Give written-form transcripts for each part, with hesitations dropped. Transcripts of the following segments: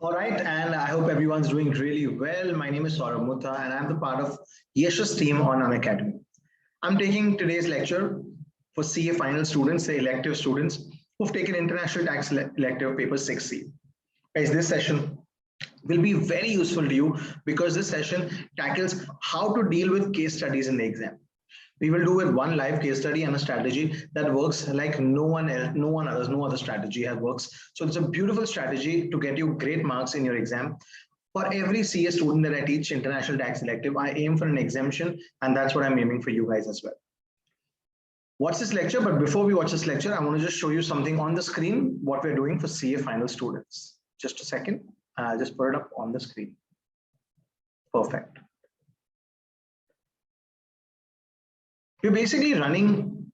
All right, and I hope everyone's doing really well. My name is Saurabh Mutha, and I'm the part of Yesh's team on Unacademy. I'm taking today's lecture for CA final students, the elective students who've taken International Tax Elective Paper 6C. Guys, this session will be very useful to you because this session tackles how to deal with case studies in the exam. We will do with one live case study and a strategy that works like no other strategy has works. So it's a beautiful strategy to get you great marks in your exam. For every CA student that I teach International Tax Elective, I aim for an exemption, and that's what I'm aiming for you guys as well. Watch this lecture, but before we watch this lecture, I want to just show you something on the screen, what we're doing for CA final students. Just a second, I'll just put it up on the screen. Perfect. We're basically running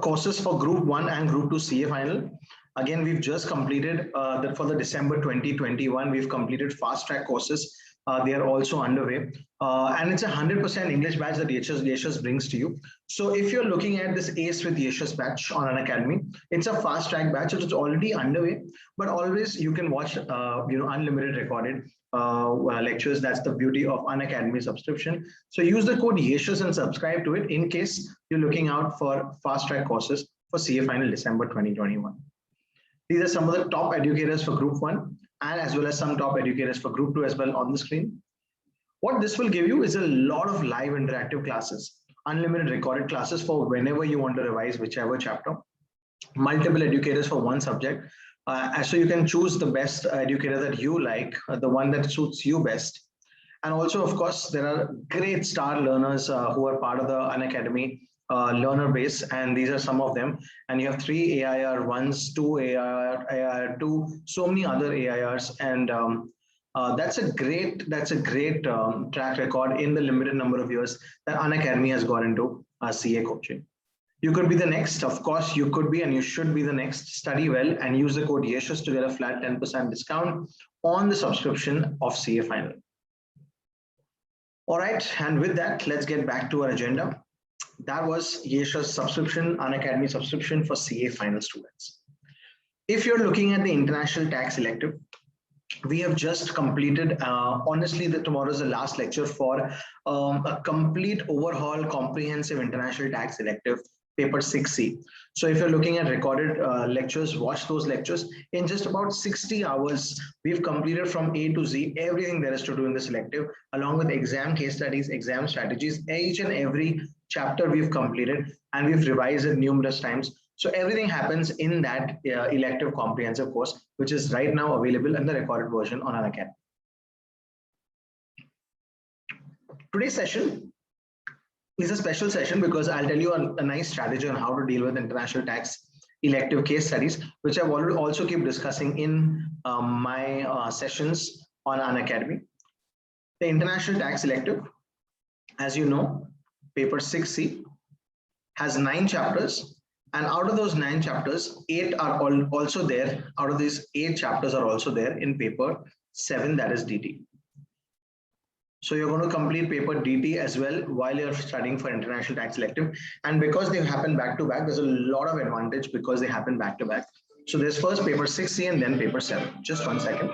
courses for Group 1 and Group 2 CA final. Again, we've just completed that for the December 2021, we've completed fast track courses. They are also underway. And it's a 100% English batch that Yeshas brings to you. So if you're looking at this ACE with Yeshas batch on Unacademy, it's a fast track batch. It's already underway, but always you can watch unlimited recorded lectures. That's the beauty of Unacademy subscription. So use the code Yeshas and subscribe to it in case you're looking out for fast track courses for CA final December 2021. These are some of the top educators for Group 1 and as well as some top educators for Group 2 as well on the screen. What this will give you is a lot of live interactive classes, unlimited recorded classes for whenever you want to revise whichever chapter, multiple educators for one subject. So you can choose the best educator that you like, the one that suits you best. And also, of course, there are great star learners who are part of the Unacademy learner base, and these are some of them. And you have 3 AIR1s, 2 AIR2, so many other AIRs, and that's a great track record in the limited number of years that Unacademy has got into CA coaching. You could be the next, of course, you could be and you should be the next. Study well and use the code Yeshas to get a flat 10% discount on the subscription of CA Final. All right, and with that, let's get back to our agenda. That was Yeshas subscription, Unacademy subscription for CA Final students. If you're looking at the International Tax Elective, we have just completed, honestly, tomorrow is the last lecture for a complete overhaul, comprehensive International Tax Elective paper 6C. So if you're looking at recorded lectures, watch those lectures. In just about 60 hours, we've completed from A to Z everything there is to do in this elective, along with exam case studies, exam strategies. Each and every chapter we've completed and we've revised it numerous times. So everything happens in that elective comprehensive course, which is right now available in the recorded version on Unacademy. Today's session is a special session because I'll tell you a nice strategy on how to deal with international tax elective case studies, which I will also keep discussing in my sessions on Unacademy. The international tax elective, as you know, paper 6C has 9 chapters. And out of those 9 chapters, 8 are also there. Out of these 8 chapters are also there in paper 7, that is DT. So you're going to complete paper DT as well while you're studying for international tax elective. And because they happen back to back, there's a lot of advantage because they happen back to back. So there's first paper 6C and then paper 7. Just one second.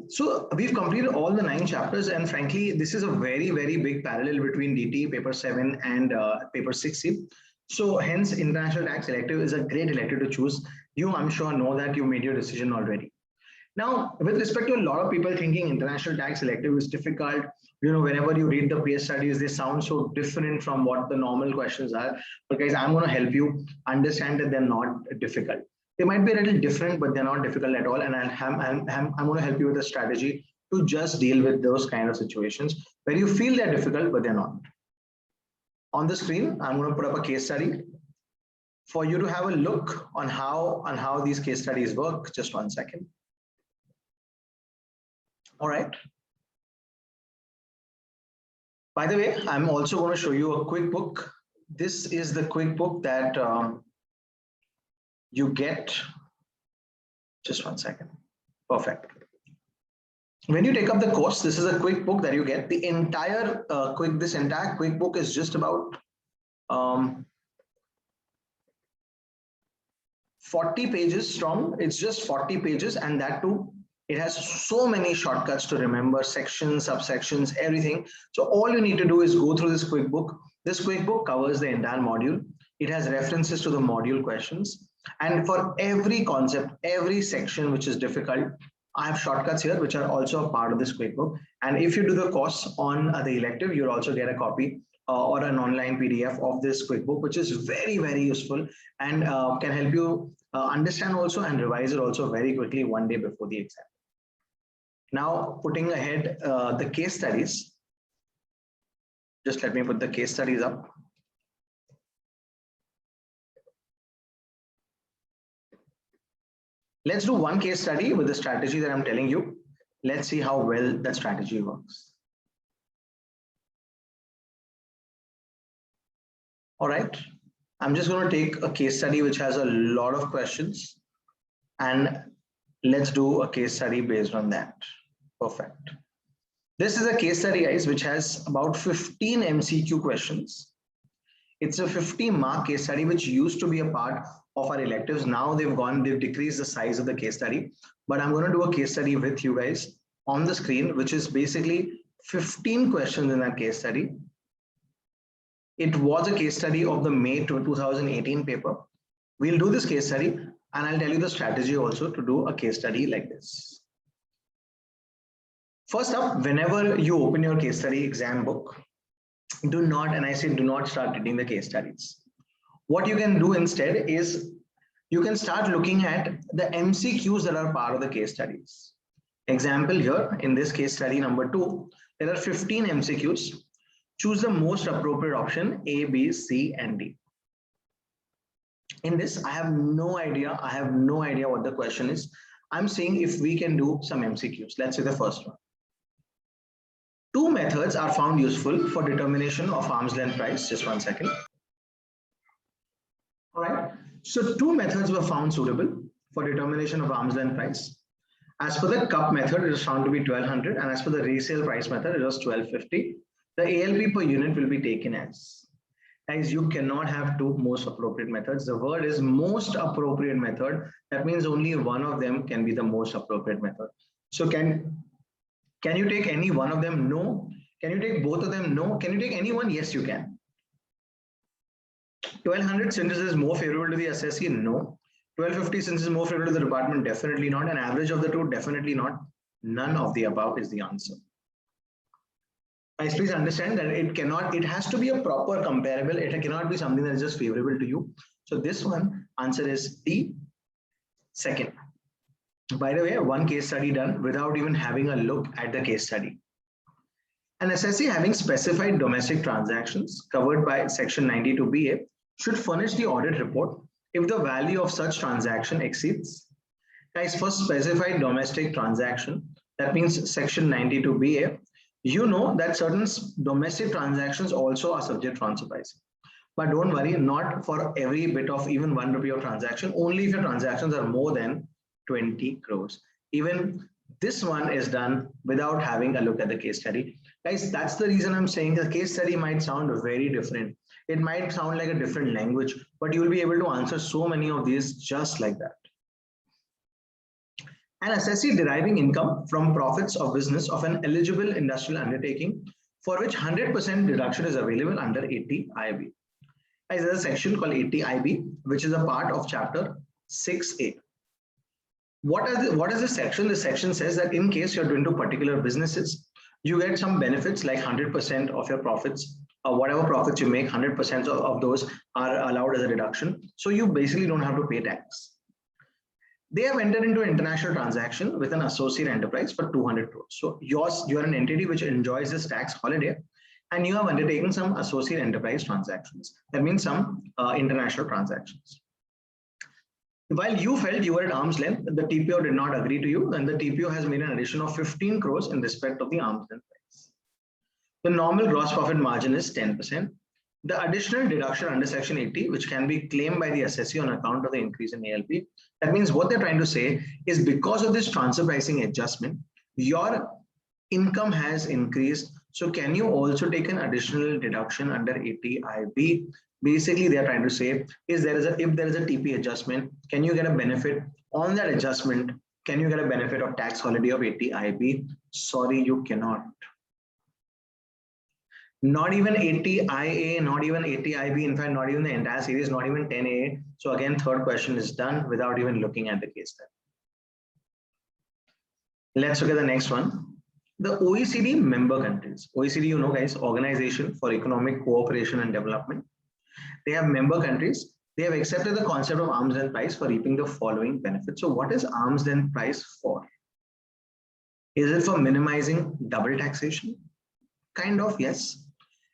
So we've completed all the 9 chapters, and frankly, this is a very, very big parallel between DT, paper 7 and paper 6C. So hence, international tax elective is a great elective to choose. You, I'm sure, know that you made your decision already. Now, with respect to a lot of people thinking international tax elective is difficult, whenever you read the case studies, they sound so different from what the normal questions are. But guys, I'm going to help you understand that they're not difficult. They might be a little different, but they're not difficult at all. And I'm going to help you with a strategy to just deal with those kind of situations where you feel they're difficult, but they're not. On the screen, I'm going to put up a case study for you to have a look on how these case studies work. Just one second. All right. By the way, I'm also going to show you a quick book. This is the quick book that you get. Just one second. Perfect. When you take up the course, this is a quick book that you get. The entire this entire quick book is just about 40 pages strong. It's just 40 pages, and that too, it has so many shortcuts to remember, sections, subsections, everything. So all you need to do is go through this quick book. This quick book covers the entire module. It has references to the module questions. And for every concept, every section which is difficult, I have shortcuts here, which are also a part of this quick book. And if you do the course on the elective, you'll also get a copy or an online PDF of this quick book, which is very, very useful and can help you understand also and revise it also very quickly one day before the exam. Now, putting ahead the case studies. Just let me put the case studies up. Let's do one case study with the strategy that I'm telling you. Let's see how well that strategy works. All right. I'm just going to take a case study which has a lot of questions, and let's do a case study based on that. Perfect. This is a case study, guys, which has about 15 MCQ questions. It's a 50-mark case study, which used to be a part of our electives. Now they've decreased the size of the case study, but I'm going to do a case study with you guys on the screen, which is basically 15 questions in that case study. It was a case study of the May 2018 paper. We'll do this case study, and I'll tell you the strategy also to do a case study like this. First up, whenever you open your case study exam book, do not, and I say do not start reading the case studies. What you can do instead is you can start looking at the MCQs that are part of the case studies. Example here, in this case study number 2, there are 15 MCQs. Choose the most appropriate option, A, B, C, and D. In this, I have no idea what the question is. I'm saying if we can do some MCQs. Let's say the first one. 2 methods are found useful for determination of arm's length price. Just one second. All right. So 2 methods were found suitable for determination of arm's length price. As per the cup method, it was found to be 1200, and as per the resale price method, it was 1250. The ALP per unit will be taken as. Guys, you cannot have 2 most appropriate methods. The word is most appropriate method. That means only one of them can be the most appropriate method. So can you take any one of them? No. Can you take both of them? No. Can you take any one? Yes, you can. 1200 since it is more favorable to the assessee? No. 1250 since it is more favorable to the department? Definitely not. An average of the two? Definitely not. None of the above is the answer. Guys, please understand that it has to be a proper comparable. It cannot be something that is just favorable to you. So this one, answer is D. Second. By the way, one case study done without even having a look at the case study. An assessee having specified domestic transactions covered by section 92BA should furnish the audit report if the value of such transaction exceeds. Guys, for specified domestic transaction, that means section 92BA, you know that certain domestic transactions also are subject to transfer pricing. But don't worry, not for every bit of even 1 rupee of transaction, only if your transactions are more than 20 crores. Even this one is done without having a look at the case study. Guys, that's the reason I'm saying the case study might sound very different. It might sound like a different language, but you'll be able to answer so many of these just like that. An assessee deriving income from profits of business of an eligible industrial undertaking for which 100% deduction is available under 80 IB. Guys, there's a section called 80 IB, which is a part of chapter 6A. What is the section? The section says that in case you're doing to particular businesses, you get some benefits like 100% of your profits, or whatever profits you make, 100% of those are allowed as a deduction. So you basically don't have to pay tax. They have entered into an international transaction with an associate enterprise for 200 crores. So you're an entity which enjoys this tax holiday, and you have undertaken some associate enterprise transactions. That means some international transactions. While you felt you were at arm's length, the TPO did not agree to you, and the TPO has made an addition of 15 crores in respect of the arm's length price. The normal gross profit margin is 10%. The additional deduction under section 80, which can be claimed by the assessee on account of the increase in ALP. That means what they're trying to say is because of this transfer pricing adjustment, your income has increased. So can you also take an additional deduction under 80IB? Basically, they are trying to say if there is a TP adjustment, can you get a benefit on that adjustment? Can you get a benefit of tax holiday of 80IB? Sorry, you cannot. Not even 80IA, not even 80IB, in fact, not even the entire series, not even 10A. So again, third question is done without even looking at the case study. Let's look at the next one. The OECD member countries. OECD, you know guys, Organization for Economic Cooperation and Development. They have member countries. They have accepted the concept of arm's length price for reaping the following benefits. So what is arm's length price for? Is it for minimizing double taxation? Kind of, yes.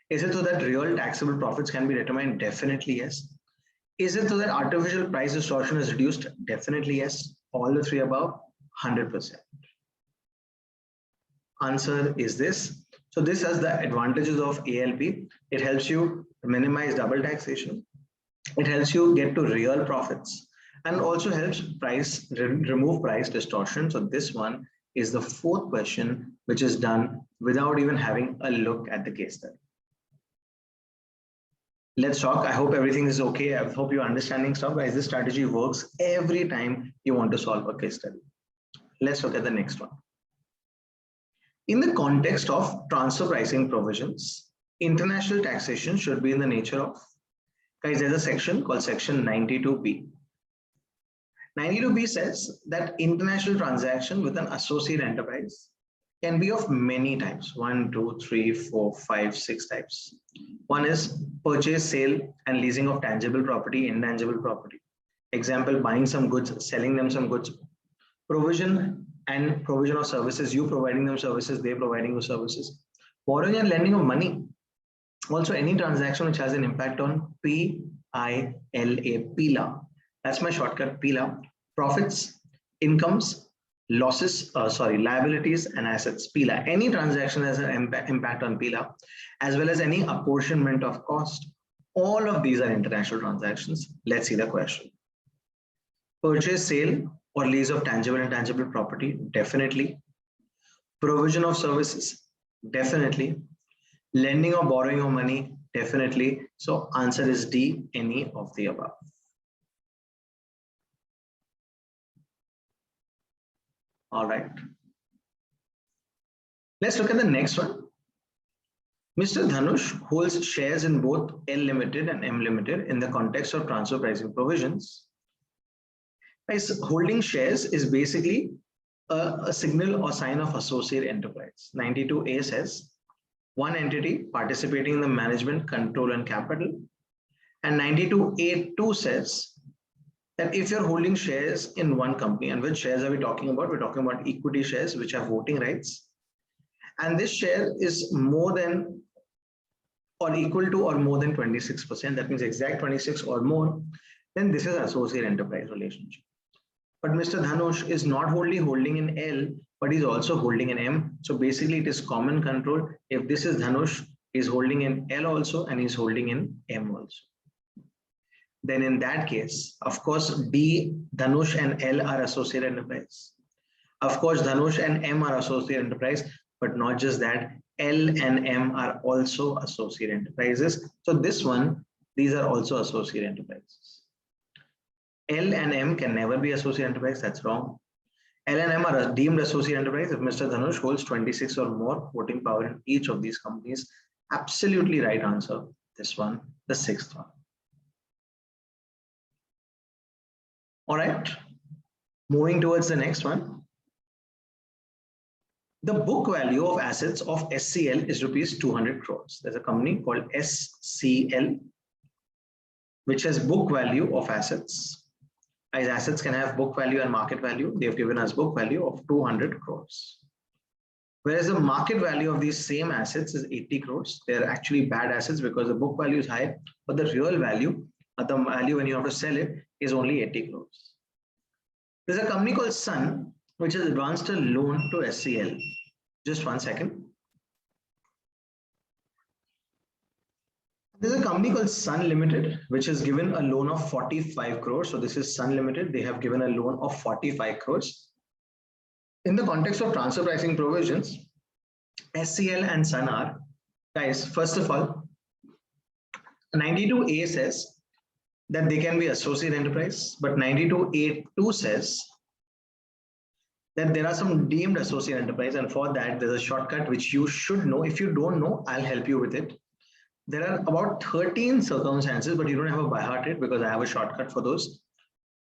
Is it so that real taxable profits can be determined? Definitely yes. Is it so that artificial price distortion is reduced? Definitely yes. All the three above, 100%. Answer is this. So this has the advantages of ALP. It helps you minimize double taxation. It helps you get to real profits and also helps remove price distortion. So this one is the fourth question, which is done without even having a look at the case study. Let's talk. I hope everything is okay. I hope you're understanding stuff, guys. This strategy works every time you want to solve a case study. Let's look at the next one. In the context of transfer pricing provisions, international taxation should be in the nature of, guys, there's a section called section 92B. 92B says that international transaction with an associate enterprise can be of many types. 1, 2, 3, 4, 5, 6 types. One is purchase, sale, and leasing of tangible property, intangible property. Example, buying some goods, selling them some goods. Provision and provision of services, you providing them services, they providing you services. Borrowing and lending of money. Also, any transaction which has an impact on PILA, PILA. That's my shortcut, PILA. Profits, incomes, losses, liabilities and assets, PILA. Any transaction has an impact on PILA, as well as any apportionment of cost. All of these are international transactions. Let's see the question. Purchase, sale, or lease of tangible and intangible property, definitely. Provision of services, definitely. Lending or borrowing of money, definitely. So answer is D, any of the above. All right. Let's look at the next one. Mr. Dhanush holds shares in both L Limited and M Limited in the context of transfer pricing provisions. Guys, holding shares is basically a signal or sign of associate enterprise. 92A says one entity participating in the management, control, and capital. And 92A2 says that if you're holding shares in one company, and which shares are we talking about? We're talking about equity shares, which have voting rights. And this share is more than or equal to or more than 26%, that means exact 26 or more, then this is associate enterprise relationship. But Mr. Dhanush is not only holding in L, but he's also holding in M. So basically it is common control. If this is Dhanush, he's holding in L also, and he's holding in M also. Then in that case, of course, D, Dhanush and L are associate enterprise. Of course, Dhanush and M are associate enterprise, but not just that, L and M are also associate enterprises. So this one, these are also associate enterprises. L and M can never be associate enterprise, that's wrong. L and M are deemed associate enterprise if Mr. Dhanush holds 26 or more voting power in each of these companies. Absolutely right answer, this one, the sixth one. All right, moving towards the next one. The book value of assets of SCL is rupees 200 crores. There's a company called SCL, which has book value of assets. As assets can have book value and market value, they have given us book value of 200 crores. Whereas the market value of these same assets is 80 crores. They're actually bad assets because the book value is high, but the real value, the value when you have to sell it, is only 80 crores. There's a company called Sun, which has advanced a loan to SCL. Just one second. There's a company called Sun Limited, which has given a loan of 45 crores. So this is Sun Limited. They have given a loan of 45 crores. In the context of transfer pricing provisions, SCL and Sun are, guys, first of all, 92A says that they can be associate enterprise, but 92A2 says that there are some deemed associate enterprise, and for that there's a shortcut which you should know. If you don't know, I'll help you with it. There are about 13 circumstances, but you don't have a by heart it because I have a shortcut for those.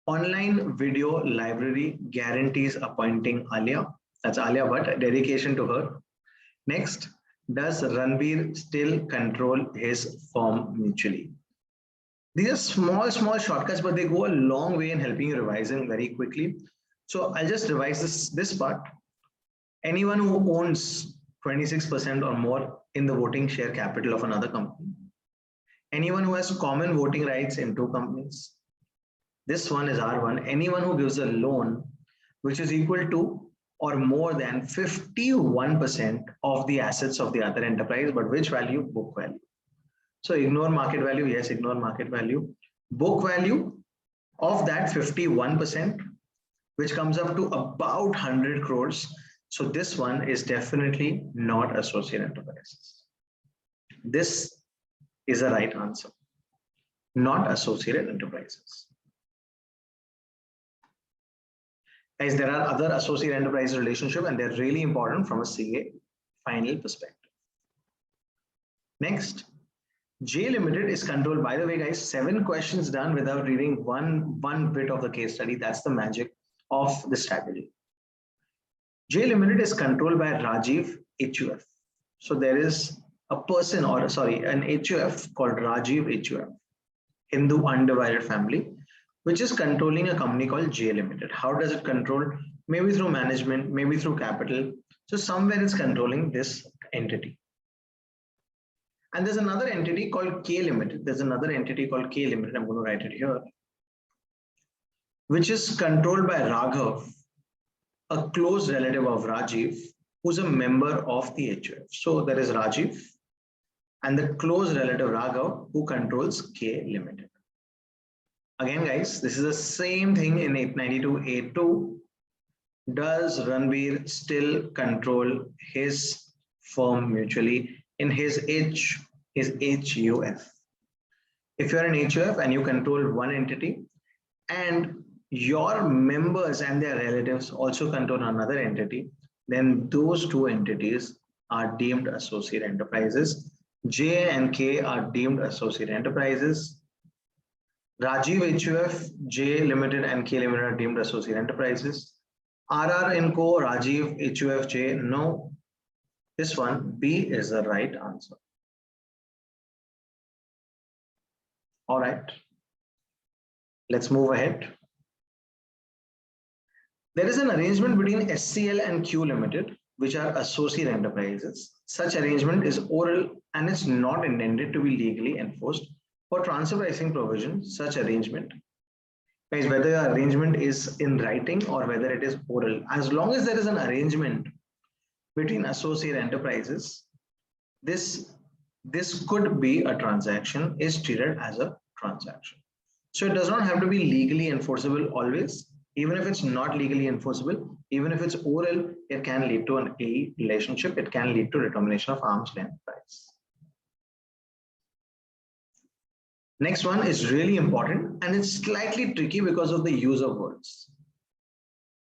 Online video library guarantees appointing Alia. That's Alia Bhatt, dedication to her. Next, does Ranveer still control his firm mutually? These are small shortcuts, but they go a long way in helping you revising very quickly. So I'll just revise this part. Anyone who owns 26% or more in the voting share capital of another company. Anyone who has common voting rights in two companies. This one is R1. Anyone who gives a loan which is equal to or more than 51% of the assets of the other enterprise, but which value? Book value. So ignore market value. Yes, ignore market value. Book value of that 51%, which comes up to about 100 crores. So this one is definitely not associate enterprises. This is the right answer. Not associated enterprises. Guys, there are other associate enterprise relationship and they're really important from a CA final perspective. Next, J Limited is controlled, by the way, guys, 7 questions done without reading one bit of the case study. That's the magic of the strategy. J Limited is controlled by Rajiv HUF. So there is a person or sorry, an HUF called Rajiv HUF, Hindu undivided family, which is controlling a company called J Limited. How does it control? Maybe through management, maybe through capital. So somewhere it's controlling this entity. And there's another entity called K Limited. There's another entity called K Limited. I'm going to write it here, which is controlled by Raghav, a close relative of Rajiv, who's a member of the HUF. So there is Rajiv and the close relative Raghav who controls K Limited. Again, guys, this is the same thing in 892A2. Does Ranveer still control his firm mutually in his HUF? If you're an HUF and you control one entity and your members and their relatives also control another entity, then those two entities are deemed associate enterprises. J and K are deemed associate enterprises. Rajiv HUF, J Limited and K Limited are deemed associate enterprises. RR & Co, Rajiv, HUF, J, no. This one, B is the right answer. All right, let's move ahead. There is an arrangement between SCL and Q Limited, which are associate enterprises. Such arrangement is oral and it's not intended to be legally enforced. For transfer pricing provision, such arrangement, guys, whether the arrangement is in writing or whether it is oral, as long as there is an arrangement between associate enterprises, this could be a transaction, is treated as a transaction. So it does not have to be legally enforceable always. Even if it's not legally enforceable, even if it's oral, it can lead to an A relationship. It can lead to determination of arm's length price. Next one is really important and it's slightly tricky because of the use of words.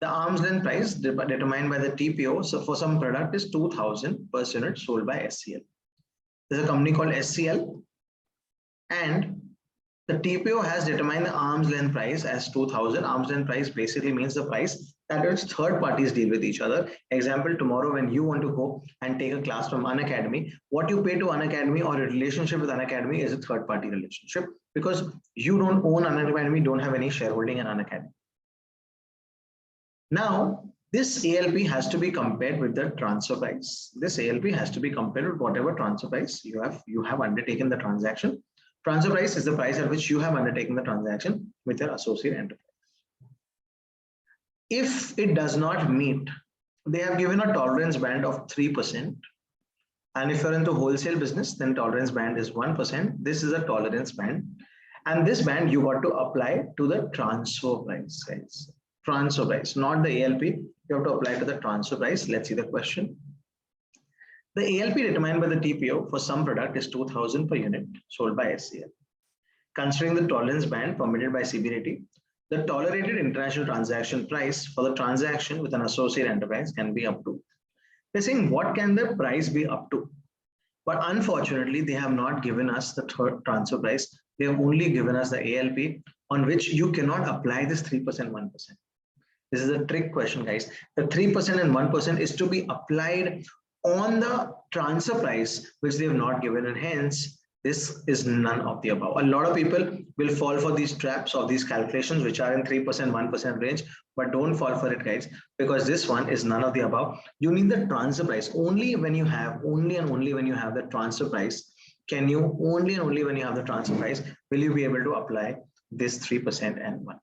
The arm's length price determined by the TPO. So for some product is 2000 per unit sold by SCL. There's a company called SCL and the TPO has determined the arm's length price as 2000. Arm's length price basically means the price that which third parties deal with each other. Example, tomorrow when you want to go and take a class from Unacademy, what you pay to Unacademy or a relationship with Unacademy is a third party relationship because you don't own Unacademy, don't have any shareholding in Unacademy. Now, this ALP has to be compared with the transfer price. This ALP has to be compared with whatever transfer price you have undertaken the transaction. Transfer price is the price at which you have undertaken the transaction with your associate enterprise. If it does not meet, they have given a tolerance band of 3%. And if you're into wholesale business, then tolerance band is 1%. This is a tolerance band. And this band you got to apply to the transfer price, guys. Transfer price, not the ALP. You have to apply to the transfer price. Let's see the question. The ALP determined by the TPO for some product is 2000 per unit sold by SCL. Considering the tolerance band permitted by CBDT, the tolerated international transaction price for the transaction with an associate enterprise can be up to. They're saying what can the price be up to? But unfortunately, they have not given us the transfer price. They have only given us the ALP on which you cannot apply this 3%, 1%. This is a trick question, guys. The 3% and 1% is to be applied on the transfer price, which they have not given, and hence this is none of the above. A lot of people will fall for these traps of these calculations, which are in 3%, 1% range, but don't fall for it, guys, because this one is none of the above. You need the transfer price. Only when you have, only and only when you have the transfer price, can you, only and only when you have the transfer price, will you be able to apply this 3% and 1%.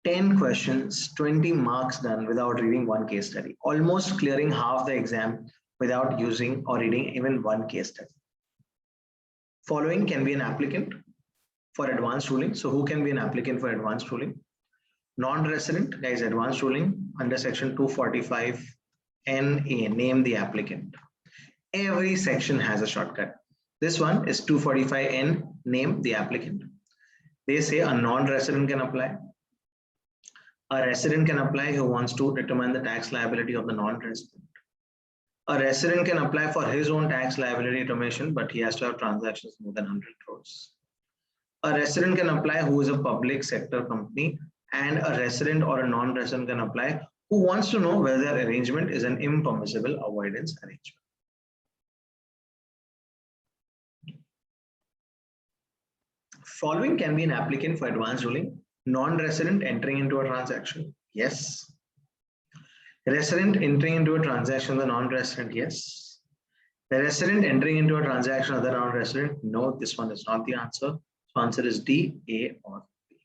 10 questions, 20 marks done without reading one case study, almost clearing half the exam without using or reading even one case study. Following can be an applicant for advanced ruling. So who can be an applicant for advanced ruling? Non-resident, guys, advanced ruling under section 245 NA, name the applicant. Every section has a shortcut. This one is 245 N, name the applicant. They say a non-resident can apply. A resident can apply who wants to determine the tax liability of the non-resident. A resident can apply for his own tax liability determination, but he has to have transactions more than 100 crores. A resident can apply who is a public sector company, and a resident or a non-resident can apply who wants to know whether their arrangement is an impermissible avoidance arrangement. Following can be an applicant for advanced ruling. Non-resident entering into a transaction, yes. Resident entering into a transaction, the non-resident, yes. The resident entering into a transaction, other non-resident, no, this one is not the answer. So answer is D, A, or B.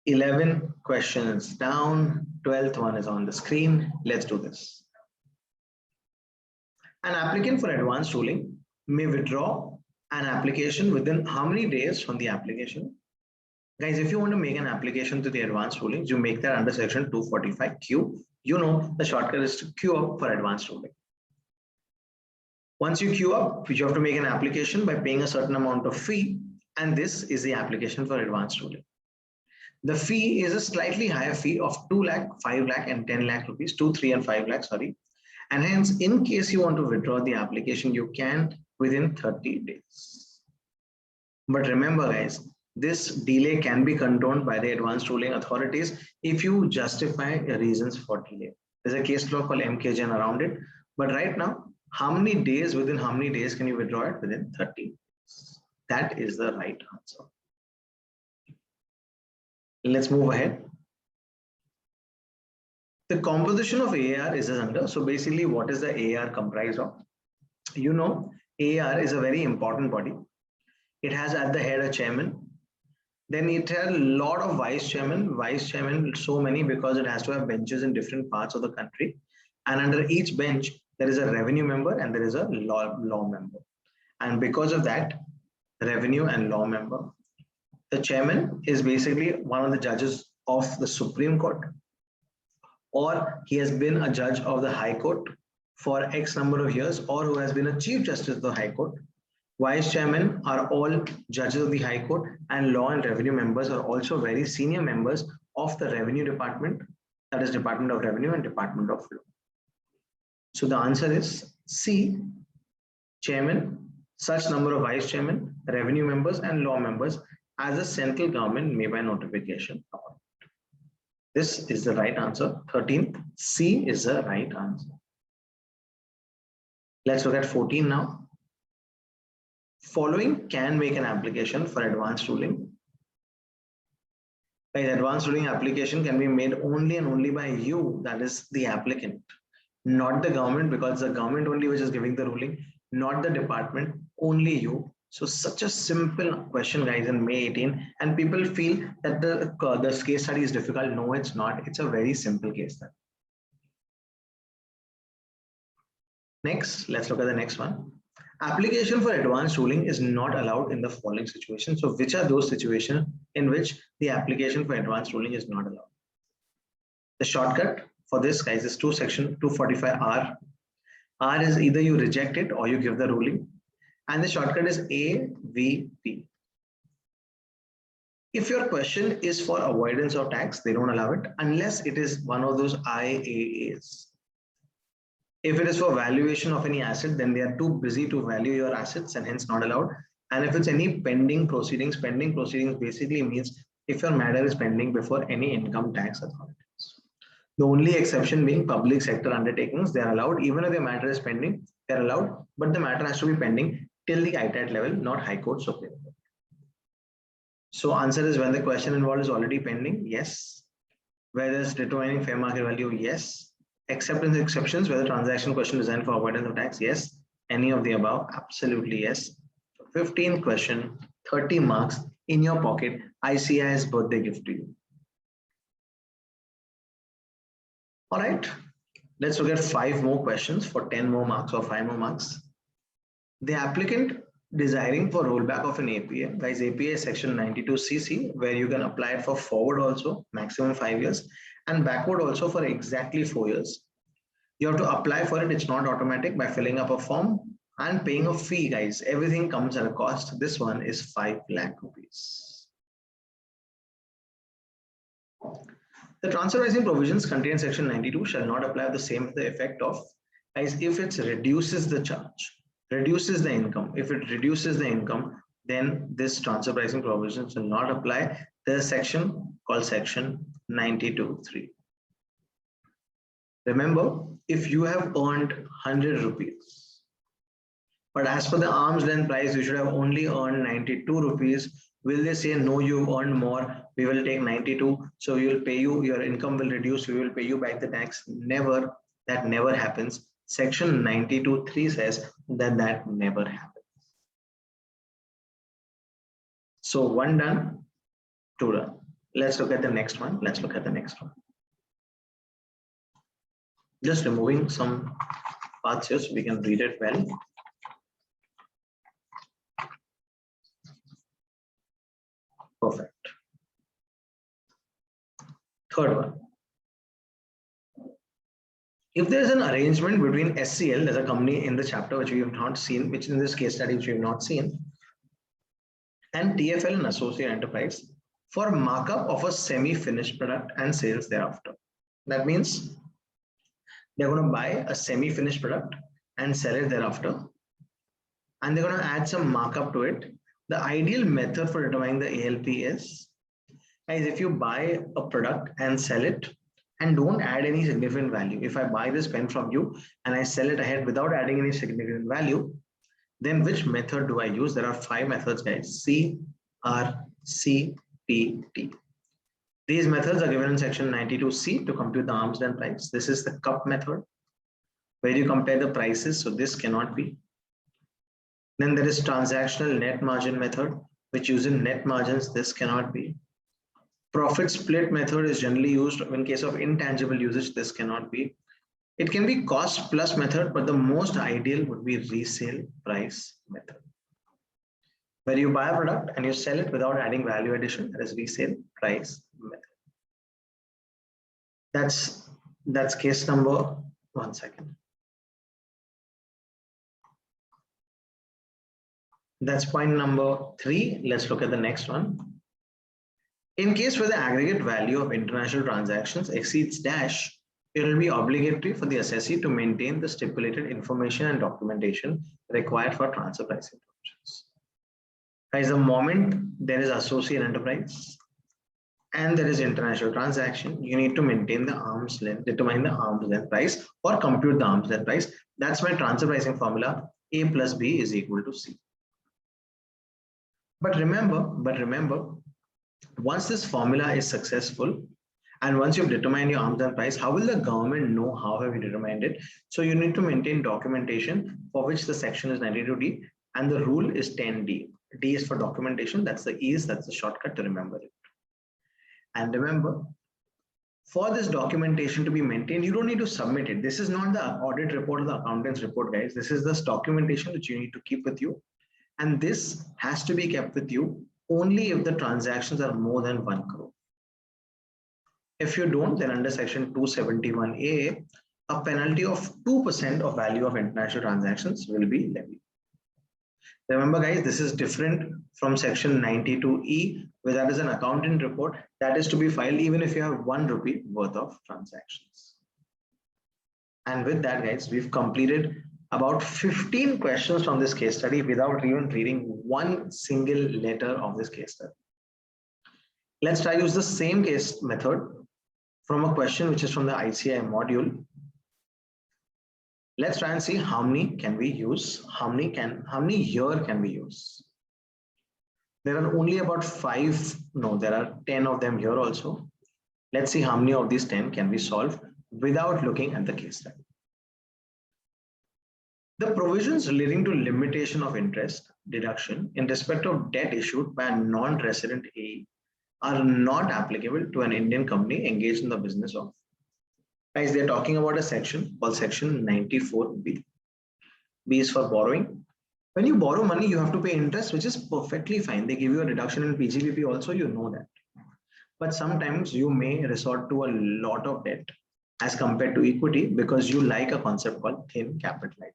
11 questions down, 12th one is on the screen. Let's do this. An applicant for advanced ruling may withdraw an application within how many days from the application? Guys, if you want to make an application to the advanced rulings, you make that under section 245Q. You know the shortcut is to queue up for advanced ruling. Once you queue up, you have to make an application by paying a certain amount of fee, and this is the application for advanced ruling. The fee is a slightly higher fee of 2 lakh, 5 lakh, and 10 lakh rupees, 2, 3, and 5 lakh, sorry. And hence, in case you want to withdraw the application, you can within 30 days. But remember, guys, this delay can be condoned by the advanced ruling authorities if you justify reasons for delay. There's a case law called MKJN around it. But right now, how many days, within how many days can you withdraw it? Within 30 days. That is the right answer. Let's move ahead. The composition of AAR is as under. So basically, what is the AAR comprised of? You know, AAR is a very important body. It has at the head a chairman. Then it has a lot of vice chairman, so many because it has to have benches in different parts of the country. And under each bench, there is a revenue member and there is a law member. And because of that, revenue and law member, the chairman is basically one of the judges of the Supreme Court, or he has been a judge of the High Court for X number of years, or who has been a Chief Justice of the High Court. Vice chairmen are all judges of the High Court, and law and revenue members are also very senior members of the Revenue Department, that is Department of Revenue and Department of Law. So the answer is C, chairman, such number of vice chairmen, revenue members, and law members as the central government may by notification. This is the right answer. 13th, C is the right answer. Let's look at 14 now. Following can make an application for advanced ruling. An advanced ruling application can be made only and only by you, that is the applicant, not the government, because the government only which is giving the ruling, not the department, only you. So such a simple question, guys, in May 18, and people feel that the case study is difficult. No, it's not. It's a very simple case study. Next, let's look at the next one. Application for advanced ruling is not allowed in the following situations. So which are those situations in which the application for advanced ruling is not allowed? The shortcut, for this, guys, is section 245R. R is either you reject it or you give the ruling, and the shortcut is AVP. If your question is for avoidance of tax, they don't allow it unless it is one of those IAAs. If it is for valuation of any asset, then they are too busy to value your assets and hence not allowed. And if it's any pending proceedings basically means if your matter is pending before any income tax authorities. The only exception being public sector undertakings, they are allowed. Even if the matter is pending, they are allowed, but the matter has to be pending till the ITAT level, not High Court, Supreme Court. So answer is when the question involved is already pending, yes. Whether it's determining fair market value, yes. Except in the exceptions, whether transaction question designed for avoidance of tax, yes. Any of the above, absolutely yes. 15th question, 30 marks in your pocket, ICI's birthday gift to you. All right, let's look at 5 more questions for 10 more marks or 5 more marks. The applicant desiring for rollback of an APA, guys, APA is section 92CC, where you can apply it for forward also, maximum 5 years, and backward also for exactly 4 years. You have to apply for it, it's not automatic, by filling up a form and paying a fee, guys. Everything comes at a cost. This one is 5 lakh rupees. The transfer pricing provisions contained in section 92 shall not apply the same to the effect of, guys, if it reduces the charge, reduces the income. If it reduces the income, then this transfer pricing provision will not apply. There's a section called section 92(3). Remember, if you have earned 100 rupees, but as per the arm's length price, you should have only earned 92 rupees. Will they say, no, you've earned more, we will take 92, so we will pay you, your income will reduce, we will pay you back the tax? Never, that never happens. Section 92(3) says that that never happens. So 1 done, 2 done. Let's look at the next one. Let's look at the next one. Just removing some parts here so we can read it well. Perfect. Third one. If there is an arrangement between SCL, there's a company in the chapter which we have not seen, which in this case study which we have not seen, and TFL, an associate enterprise, for markup of a semi-finished product and sales thereafter. That means they're going to buy a semi-finished product and sell it thereafter, and they're going to add some markup to it. The ideal method for determining the ALP is, guys, if you buy a product and sell it and don't add any significant value. If I buy this pen from you and I sell it ahead without adding any significant value, then which method do I use? There are 5 methods, guys. C, R, C, P, T. These methods are given in section 92C to compute the arm's length price. This is the cup method, where you compare the prices, so this cannot be. Then there is transactional net margin method, which uses net margins. This cannot be. Profit split method is generally used in case of intangible usage. This cannot be. It can be cost plus method, but the most ideal would be resale price method, where you buy a product and you sell it without adding value addition. That is resale price method. That's case number, 1 second. That's point number 3. Let's look at the next one. In case where the aggregate value of international transactions exceeds dash, it will be obligatory for the assessee to maintain the stipulated information and documentation required for transfer pricing provisions. Guys, the moment there is associate enterprise and there is international transaction, you need to maintain the arm's length, determine the arm's length price or compute the arm's length price. That's my transfer pricing formula. A plus B is equal to C. But remember, once this formula is successful and once you've determined your arm's length price, how will the government know how have you determined it? So you need to maintain documentation, for which the section is 92D and the rule is 10D. D is for documentation. That's the ease. That's the shortcut to remember it. And remember, for this documentation to be maintained, you don't need to submit it. This is not the audit report or the accountant's report, guys. This is this documentation which you need to keep with you. And this has to be kept with you only if the transactions are more than 1 crore. If you don't, then under section 271A, a penalty of 2% of value of international transactions will be levied. Remember guys, this is different from section 92E, where that is an accountant report that is to be filed even if you have ₹1 worth of transactions. And with that guys, we've completed about 15 questions from this case study without even reading one single letter of this case study. Let's try use the same case method from a question which is from the ICI module. Let's try and see how many can we use, how many year can we use. There are only about 5, no, there are 10 of them here also. Let's see how many of these 10 can we solve without looking at the case study. The provisions relating to limitation of interest deduction in respect of debt issued by a non-resident AE are not applicable to an Indian company engaged in the business of. Guys, they're talking about a section called section 94B. B is for borrowing. When you borrow money, you have to pay interest, which is perfectly fine. They give you a reduction in PGBP also, you know that. But sometimes you may resort to a lot of debt as compared to equity because you like a concept called thin capitalization.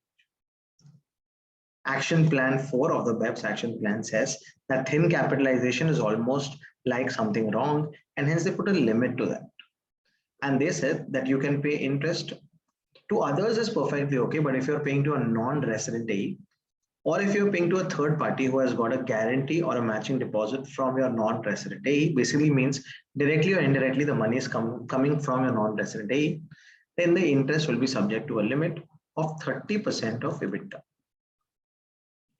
Action plan 4 of the BEPS action plan says that thin capitalization is almost like something wrong, and hence they put a limit to that. And they said that you can pay interest to others is perfectly okay, but if you're paying to a non-resident AE, or if you're paying to a third party who has got a guarantee or a matching deposit from your non-resident AE, basically means directly or indirectly the money is coming from your non-resident AE, then the interest will be subject to a limit of 30% of EBITDA.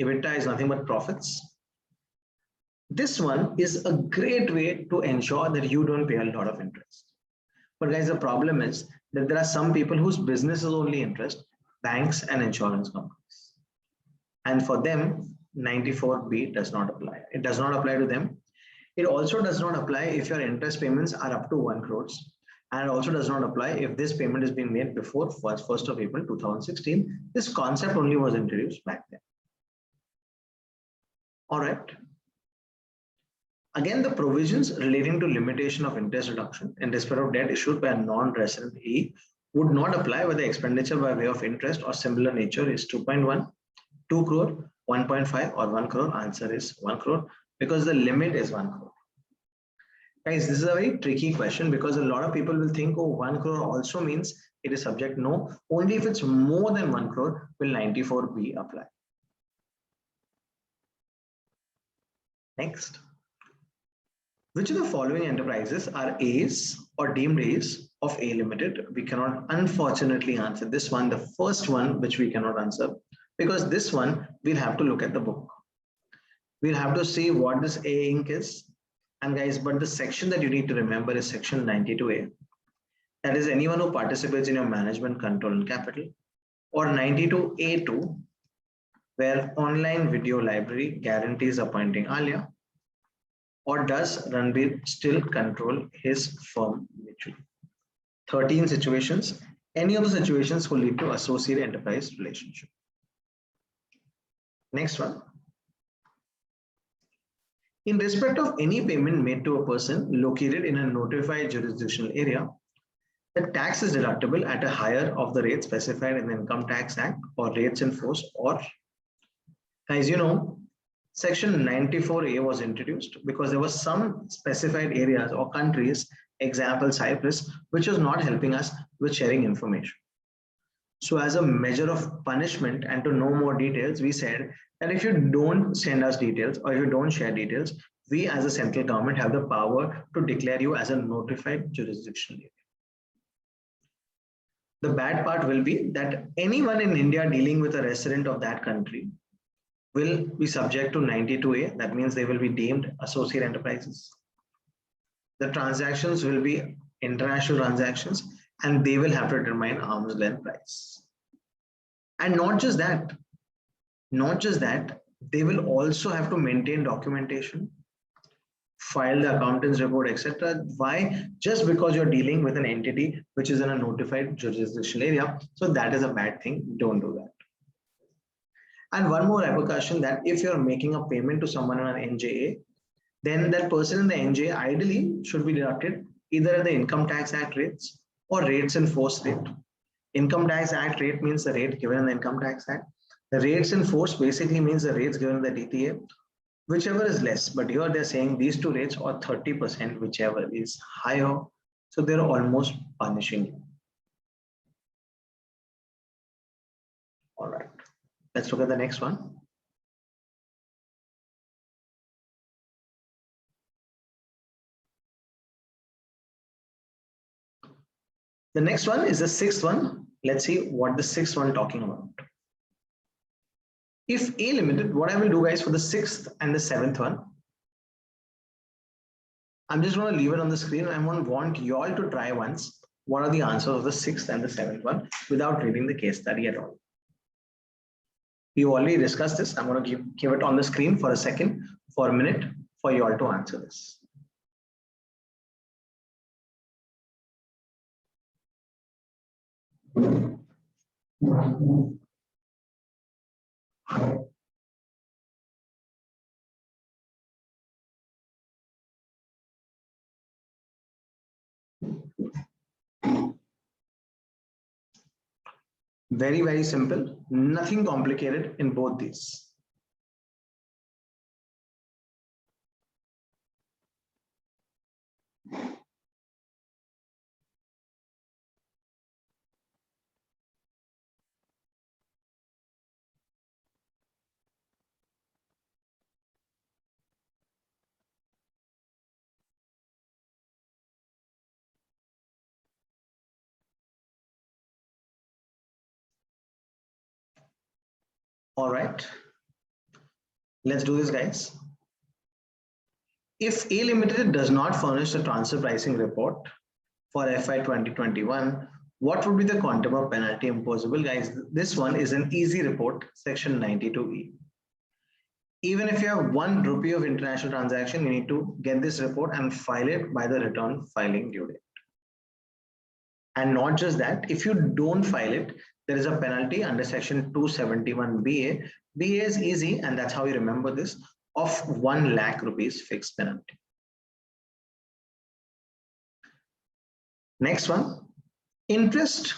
EBITDA is nothing but profits. This one is a great way to ensure that you don't pay a lot of interest. But guys, the problem is that there are some people whose business is only interest, banks and insurance companies. And for them, 94B does not apply. It does not apply to them. It also does not apply if your interest payments are up to 1 crore. And also does not apply if this payment is being made before 1st of April 2016. This concept only was introduced back then. All right. Again, the provisions relating to limitation of interest reduction in respect of debt issued by a non-resident AE would not apply whether expenditure by way of interest or similar nature is 2.1, 2 crore, 1.5 or 1 crore. Answer is 1 crore because the limit is 1 crore. Guys, this is a very tricky question because a lot of people will think, oh, 1 crore also means it is subject. No, only if it's more than 1 crore will 94B apply. Next. Which of the following enterprises are A's or deemed A's of A Limited? We cannot unfortunately answer this one, the first one which we cannot answer, because this one we'll have to look at the book. We'll have to see what this A Inc. is. And guys, but the section that you need to remember is section 92A. That is anyone who participates in your management, control and capital. Or 92A2, where online video library guarantees appointing Alia. Or does Ranbir still control his firm mutually? 13 situations. Any of the situations will lead to associate enterprise relationship. Next one. In respect of any payment made to a person located in a notified jurisdictional area, the tax is deductible at a higher of the rate specified in the Income Tax Act or rates in force, or, as you know, Section 94A was introduced because there were some specified areas or countries, example Cyprus, which was not helping us with sharing information. So as a measure of punishment and to know more details, we said that if you don't send us details or if you don't share details, we as a central government have the power to declare you as a notified jurisdictional area. The bad part will be that anyone in India dealing with a resident of that country will be subject to 92A. That means they will be deemed associate enterprises. The transactions will be international transactions and they will have to determine arm's length price. And not just that, they will also have to maintain documentation, file the accountant's report, etc. Why? Just because you're dealing with an entity which is in a notified jurisdictional area. So that is a bad thing. Don't do that. And one more repercussion, that if you're making a payment to someone on an NJA, then that person in the NJA ideally should be deducted either at the Income Tax Act rates or rates in force rate. Income Tax Act rate means the rate given in the Income Tax Act. The rates in force basically means the rates given in the DTA, whichever is less. But here they're saying these two rates or 30%, whichever is higher. So they're almost punishing you. All right, let's look at the next one. The next one is the sixth one. Let's see what the sixth one talking about. If A Limited, what I will do guys for the sixth and the seventh one, I'm just going to leave it on the screen. I want you all to try once. What are the answers of the sixth and the seventh one without reading the case study at all? We already discussed this. I'm going to give it on the screen for a second, for a minute, for you all to answer this. Very, very simple. Nothing complicated in both these. All right, let's do this, guys. If A Limited does not furnish the transfer pricing report for FY 2021, what would be the quantum of penalty imposable? Guys, this one is an easy report, section 92E. Even if you have 1 rupee of international transaction, you need to get this report and file it by the return filing due date. And not just that, if you don't file it, there is a penalty under section 271 BA. BA is easy, and that's how you remember this, of 1 lakh rupees fixed penalty. Next one, interest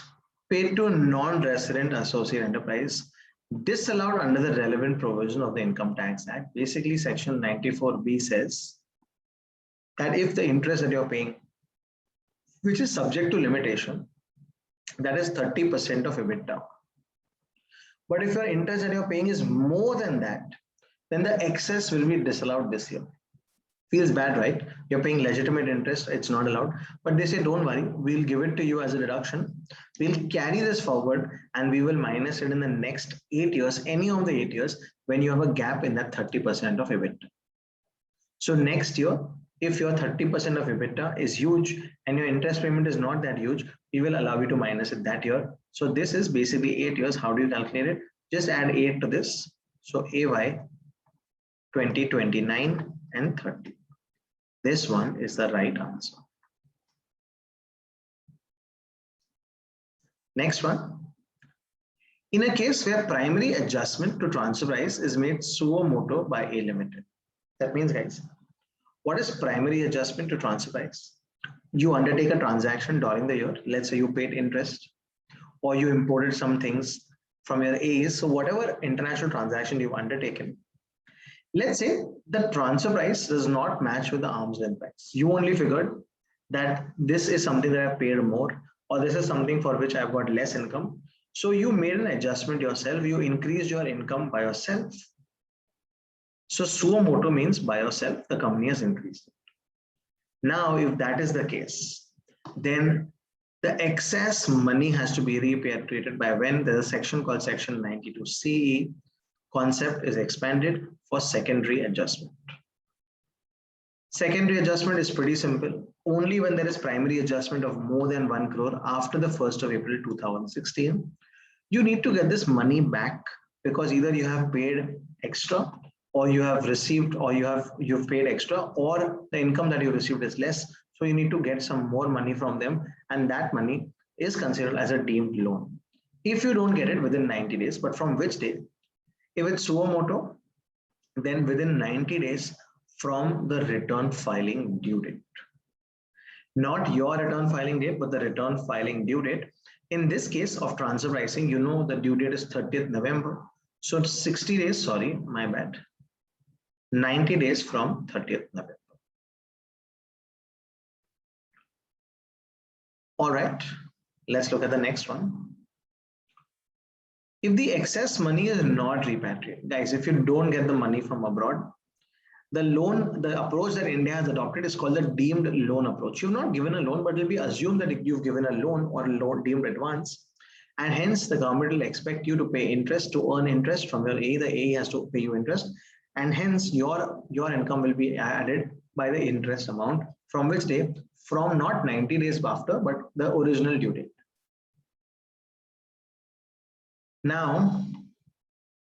paid to non-resident associate enterprise disallowed under the relevant provision of the Income Tax Act. Basically, section 94B says that if the interest that you're paying, which is subject to limitation, that is 30% of EBITDA. But if your interest that you're paying is more than that, then the excess will be disallowed this year. Feels bad, right? You're paying legitimate interest, it's not allowed. But they say, don't worry, we'll give it to you as a deduction. We'll carry this forward and we will minus it in the next 8 years, any of the 8 years, when you have a gap in that 30% of EBITDA. So next year, if your 30% of EBITDA is huge and your interest payment is not that huge, we will allow you to minus it that year. So this is basically 8 years. How do you calculate it? Just add 8 to this. So AY 2029 and 30. This one is the right answer. Next one. In a case where primary adjustment to transfer price is made suo motu by A Limited. That means, guys, what is primary adjustment to transfer price? You undertake a transaction during the year. Let's say you paid interest or you imported some things from your A's. So whatever international transaction you've undertaken, let's say the transfer price does not match with the arm's length price. You only figured that this is something that I paid more, or this is something for which I've got less income. So you made an adjustment yourself. You increased your income by yourself. So suo motu means by yourself, the company has increased it. Now, if that is the case, then the excess money has to be repatriated by when there's a section called section 92CE. Concept is expanded for secondary adjustment. Secondary adjustment is pretty simple. Only when there is primary adjustment of more than 1 crore after the 1st of April 2016, you need to get this money back because either you have paid extra or you have received or you've paid extra, or the income that you received is less. So you need to get some more money from them, and that money is considered as a deemed loan. If you don't get it within 90 days, but from which day? If it's suo motu, then within 90 days from the return filing due date. not your return filing date, but the return filing due date. In this case of transfer pricing, you know the due date is 30th November. So it's 60 days, sorry, my bad. 90 days from 30th November. All right, let's look at the next one. If the excess money is not repatriated, guys, if you don't get the money from abroad, the approach that India has adopted is called the deemed loan approach. You've not given a loan, but it will be assumed that you've given a loan or a loan deemed advance. And hence the government will expect you to pay interest, to earn interest from your A. The A has to pay you interest. And hence your income will be added by the interest amount from which day? From not 90 days after, but the original due date. Now,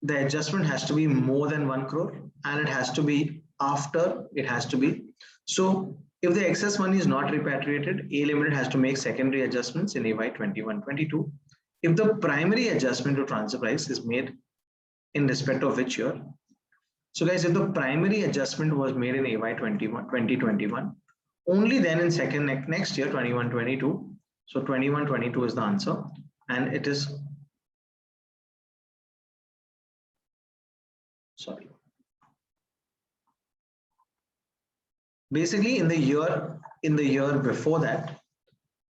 the adjustment has to be more than 1 crore and it has to be after, it has to be. So if the excess money is not repatriated, A Limited has to make secondary adjustments in AY 21-22. If the primary adjustment to transfer price is made in respect of which year? So guys, if the primary adjustment was made in AY 2021, only then in next year 21-22. So 21-22 is the answer, and it is, sorry. Basically in the year before that,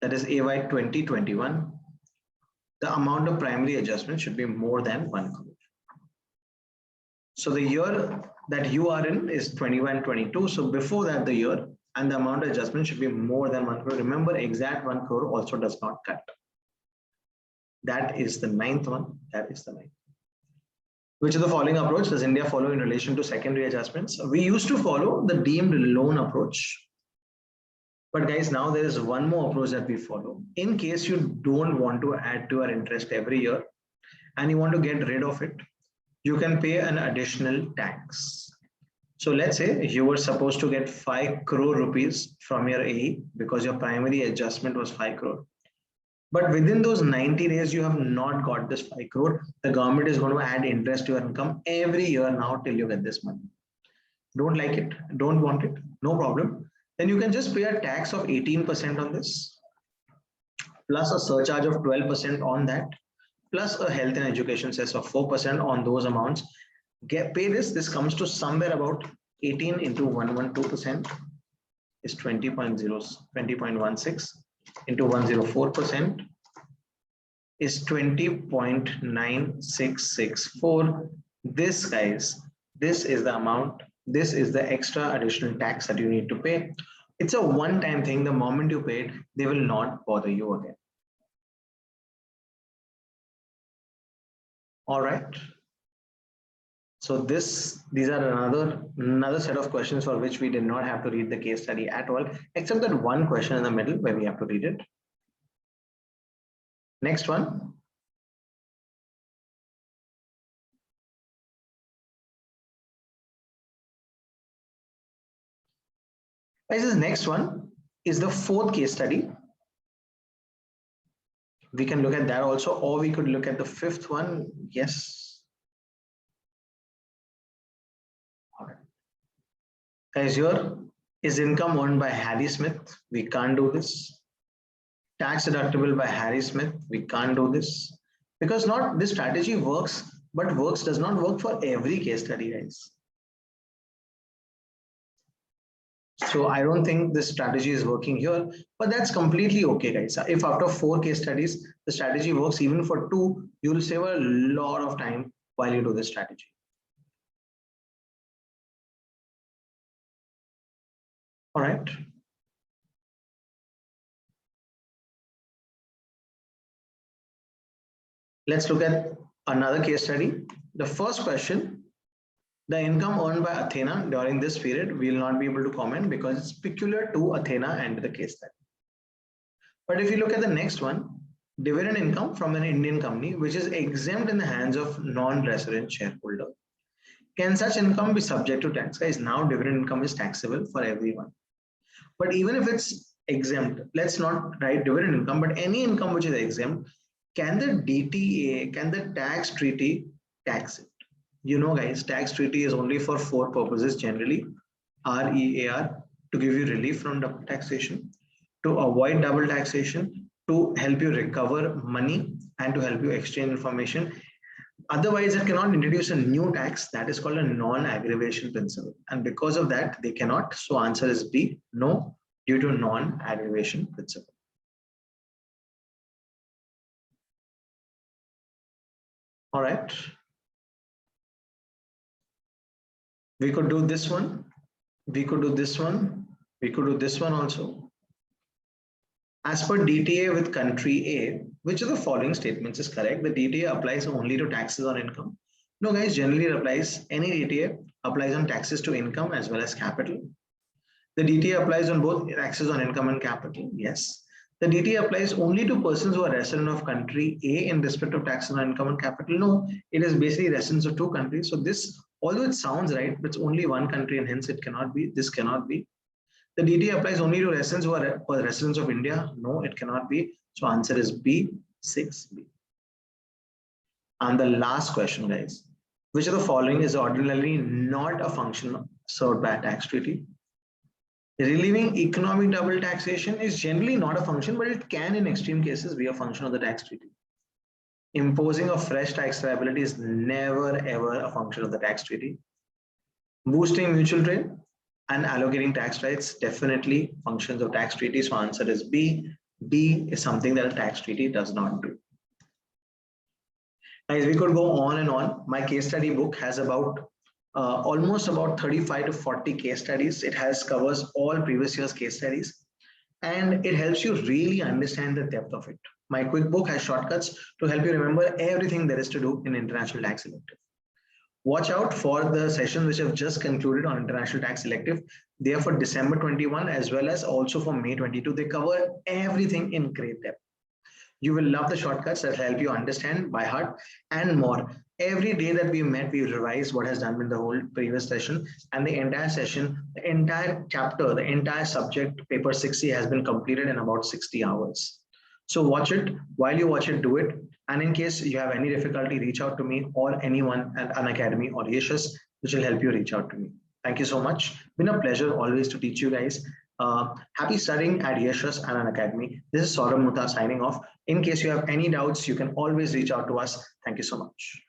that is AY 2021, the amount of primary adjustment should be more than 1 crore. So the year that you are in is 21-22. So before that, the year and the amount of adjustment should be more than 1 crore. Remember, exact 1 crore also does not cut. That is the ninth one. That is the ninth. Which of the following approach does India follow in relation to secondary adjustments? We used to follow the deemed loan approach. But guys, now there is one more approach that we follow. In case you don't want to add to your interest every year and you want to get rid of it, you can pay an additional tax. So let's say you were supposed to get 5 crore rupees from your AE because your primary adjustment was 5 crore. But within those 90 days, you have not got this 5 crore. The government is going to add interest to your income every year now till you get this money. Don't like it, don't want it, no problem. Then you can just pay a tax of 18% on this, plus a surcharge of 12% on that, plus a health and education cess of 4% on those amounts. Pay this. This comes to somewhere about 18 into 112% is 20.16 into 104% is 20.9664. This, guys, this is the amount. This is the extra additional tax that you need to pay. It's a one-time thing. The moment you pay it, they will not bother you again. All right. So these are another set of questions for which we did not have to read the case study at all, except that one question in the middle where we have to read it. Next one. This next one is the fourth case study. We can look at that also, or we could look at the fifth one. Yes. All right. Guys, here is income earned by Harry Smith. We can't do this. Tax deductible by Harry Smith. We can't do this because not this strategy works, but does not work for every case study, guys. So I don't think this strategy is working here, but that's completely okay, guys. If after 4 case studies, the strategy works even for 2, you'll save a lot of time while you do this strategy. All right. Let's look at another case study. The first question, the income earned by Athena during this period, we will not be able to comment because it's peculiar to Athena and the case study. But if you look at the next one, dividend income from an Indian company which is exempt in the hands of non-resident shareholder. Can such income be subject to tax? Guys, now dividend income is taxable for everyone. But even if it's exempt, let's not write dividend income, but any income which is exempt, can the DTA, can the tax treaty tax it? You know, guys, tax treaty is only for 4 purposes generally. REAR, to give you relief from taxation. to avoid double taxation, to help you recover money, and to help you exchange information. Otherwise, it cannot introduce a new tax. That is called a non-aggravation principle. And because of that, they cannot. So answer is B, no, due to non-aggravation principle. All right. We could do this one. We could do this one. We could do this one also. As per DTA with country A, which of the following statements is correct? The DTA applies only to taxes on income. No, guys, generally it applies, any DTA applies on taxes to income as well as capital. The DTA applies on both taxes on income and capital. Yes. The DTA applies only to persons who are resident of country A in respect of taxes on income and capital. No, it is basically residents of two countries. So this, although it sounds right, but it's only one country and hence it cannot be, this cannot be. The DTA applies only to residents who are residents of India. No, it cannot be. So answer is B, 6B. And the last question, guys, which of the following is ordinarily not a function served by a tax treaty? Relieving economic double taxation is generally not a function, but it can in extreme cases be a function of the tax treaty. Imposing a fresh tax liability is never ever a function of the tax treaty. Boosting mutual trade and allocating tax rights, definitely functions of tax treaty. So answer is B. B is something that a tax treaty does not do. Guys, we could go on and on. My case study book has about almost about 35 to 40 case studies. It covers all previous year's case studies, and it helps you really understand the depth of it. My quick book has shortcuts to help you remember everything there is to do in international tax elective. Watch out for the sessions which have just concluded on international tax elective. They are for December 21 as well as also for May 22. They cover everything in great depth. You will love the shortcuts that help you understand by heart and more. Every day that we met, we revised what has done in the whole previous session, and the entire session, the entire chapter, the entire subject, paper 60 has been completed in about 60 hours. So watch it. While you watch it, do it. And in case you have any difficulty, reach out to me or anyone at Unacademy or Yashas, which will help you reach out to me. Thank you so much. Been a pleasure always to teach you guys. Happy studying at Yashas and Unacademy. This is Saurabh Mutha signing off. In case you have any doubts, you can always reach out to us. Thank you so much.